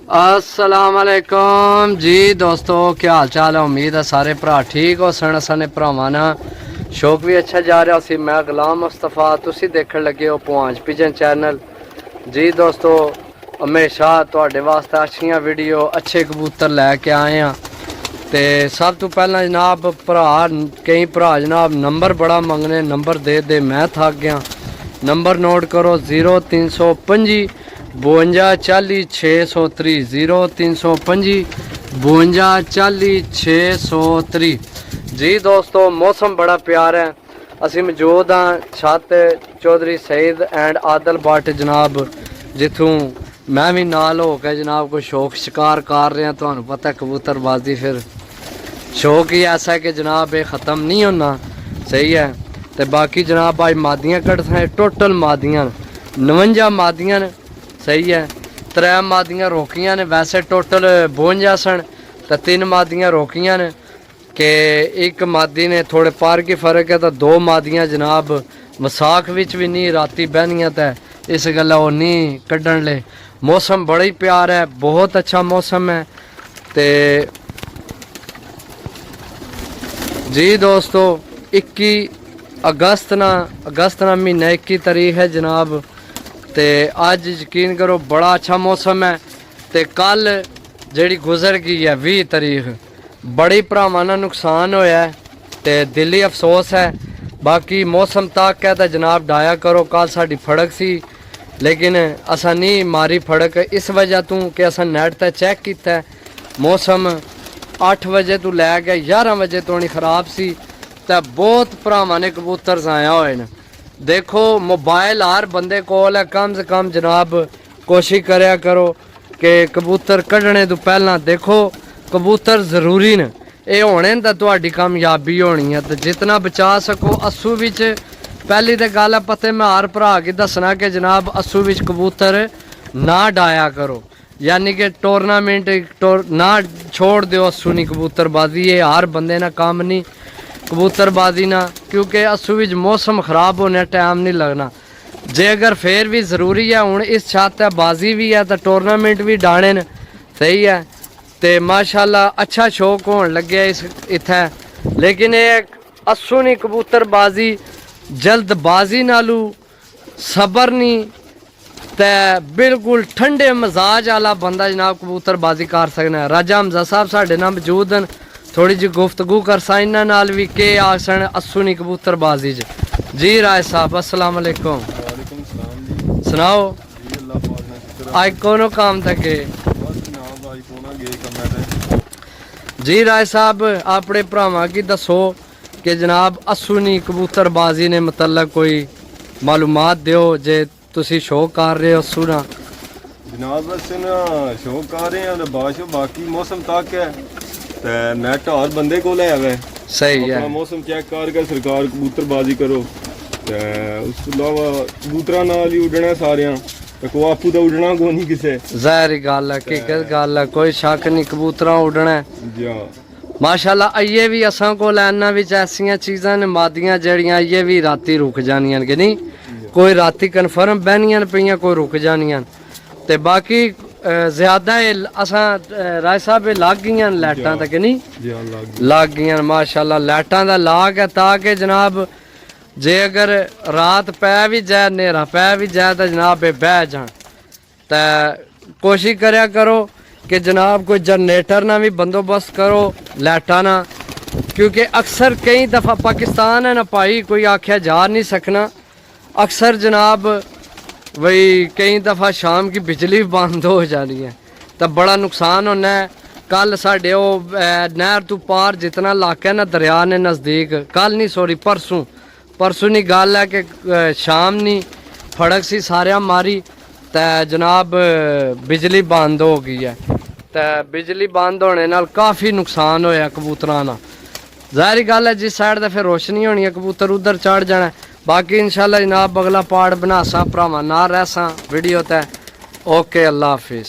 अस्सलामुअलैकुम जी दोस्तों, क्या हाल चाल है। उम्मीद है सारे भरा ठीक हो सन। साने भरावां ना शौक भी अच्छा जा रहा सी। मैं गुलाम मुस्तफा, तुसी देखने लगे हो पहुंच पिजन चैनल। जी दोस्तों, हमेशा तुहाडे वास्ते अच्छियां वीडियो अच्छे कबूतर लैके आए हैं। तो सब तो पहला जनाब भरा कई भरा जनाब नंबर बड़ा मंगने, नंबर दे मैं थक गया। नंबर नोट करो 0325 52 40 630 0325 52 40 630। जी दोस्तों, मौसम बड़ा प्यारा है। असी मौजूद हाँ छत चौधरी सईद एंड आदल भट्ट जनाब, जिथों मैं भी नाल हो के जनाब कोई शौक शिकार कर रहा। तुहानू पता कबूतरबाजी फिर शौक ही ऐसा है कि जनाब ये ख़त्म नहीं होना। सही है। तो बाकी जनाब आज मादियाँ कट्ठे टोटल मादियाँ 59 मादियाँ ने। सही है। 3 मादियाँ रोकियां ने, वैसे टोटल 52 सन। तो 3 मादियाँ रोकियां ने कि एक मादी ने थोड़े पार की फर्क है। तो 2 मादियाँ जनाब मसाक विच भी नहीं राती बहनियाँ। तो इस गल्ला वो नहीं कड्ढन ले। मौसम बड़ा ही प्यार है, बहुत अच्छा मौसम है। तो जी दोस्तों 21 अगस्त ना महीना 21 तारीख है जनाब। तो अज यकीन करो बड़ा अच्छा मौसम है। तो कल जी गुजर गई है 20 तारीख, बड़ी भरावां नाल नुकसान होया है। तो दिली अफसोस है। बाकी मौसम तक है तो जनाब डाया करो। कल साड़ी फड़क सी, लेकिन असा नहीं मारी फड़क इस वजह तू कि असा नैट ते चेक किया। मौसम 8 बजे तो लैके 11 बजे तो नहीं खराब सी। तो बहुत भरावां ने कबूतर जाया हुए हैं। देखो मोबाइल हर बंदे कोल है, कम से कम जनाब कोशिश करया करो कि कबूतर कढ़ने तो पहला देखो कबूतर जरूरी न। ये होने तो तुहाडी कामयाबी होनी है। तो जितना बचा सको अस्सू विच पहली तो गल है पते मैं हर भरा की दसना कि जनाब अस्सू विच कबूतर ना डाया करो, यानी कि टूरनामेंट ना छोड़ दो अस्सू नहीं कबूतरबाजी। ये हर बंदे ना काम नहीं कबूतरबाजी ना, क्योंकि अस्सू विच मौसम खराब होने टाइम नहीं लगना। जे अगर फिर भी ज़रूरी है हूँ इस छत है बाजी भी है तो टूरनामेंट भी डाने न। सही है। तो माशाल्लाह अच्छा शौक होने लगे इस इत्थे। लेकिन ये अस्सू नहीं कबूतरबाजी जल्दबाजी नालू सबर नहीं ते बिल्कुल ठंडे मजाज वाला बंदा जनाब कबूतरबाजी कर सकना है। राजा हमजा साहब साढ़े नाल मौजूद हैं, थोड़ी जी गुफ्तगू करसा इन्हां नाल भी के आसन अस्सू नहीं कबूतरबाजी च। जी राय साहब अस्सलाम वालेकुम। सुनाओ आज कोनो काम तक जी राय साहब अपने भरावां की दसो कि जनाब अस्सू नहीं कबूतरबाजी ने मतलब कोई मालूमात दियो जे तुसी शौक कर रहे हो अस्सू ना। जनाब बस ना शौक कर रहे हैं बाकी मौसम तक है ते नेट हर बंदे को ले आवे। सही है। मौसम चेक कर सरकार कबूतरबाजी करो। ते उस तो अलावा कबूतरा नाल ही उड़ना सारियां ते को आपू तो उड़ना को नहीं किसे। ज़ाहिर गल है, हकीकत गल है, कोई शक नहीं कबूतरा उड़ना है। माशाल्लाह अइये भी असां को लैना विच ऐसियां चीज़ां ने मादियां जड़ियां अइये भी राती रुक जानियां कि नहीं। कोई राती कन्फर्म बहनियां पियां, कोई रुक जानियां। ते बाकी ज्यादा असां राय साहब लग गई लाइटां तक नहीं लग गई माशाल्लाह। लाइटां दा लाग है ताकि जनाब जे अगर रात पै भी जाए नेरा पै भी जाए तो जनाब बह जान। तो कोशिश करया करो कि जनाब कोई जनरेटर ना भी बंदोबस्त करो लाइटां ना, क्योंकि अक्सर कई दफ़ा पाकिस्तान है ना भाई कोई आख्या जा नहीं सकना। अक्सर जनाब वही कई दफ़ा शाम की बिजली बंद हो जानी है तो बड़ा नुकसान होना है। कल साढ़े वो नहर तो पार जितना इलाका है ना दरिया ने नज़दीक, कल नहीं सॉरी परसों नहीं गल है कि शाम नहीं फड़क सी सारिया मारी तो जनाब बिजली बंद हो गई है। तो बिजली बंद होने नाल काफ़ी नुकसान होया कबूतरां दा। ज़ाहिर गल है जिस साइड तो फिर रोशनी होनी है कबूतर उधर चढ़ जाना। बाकी इंशाल्लाह जनाब अगला पार्ट बनासा भरावां नाल रहसा वीडियो ते। ओके अल्लाह हाफिज़।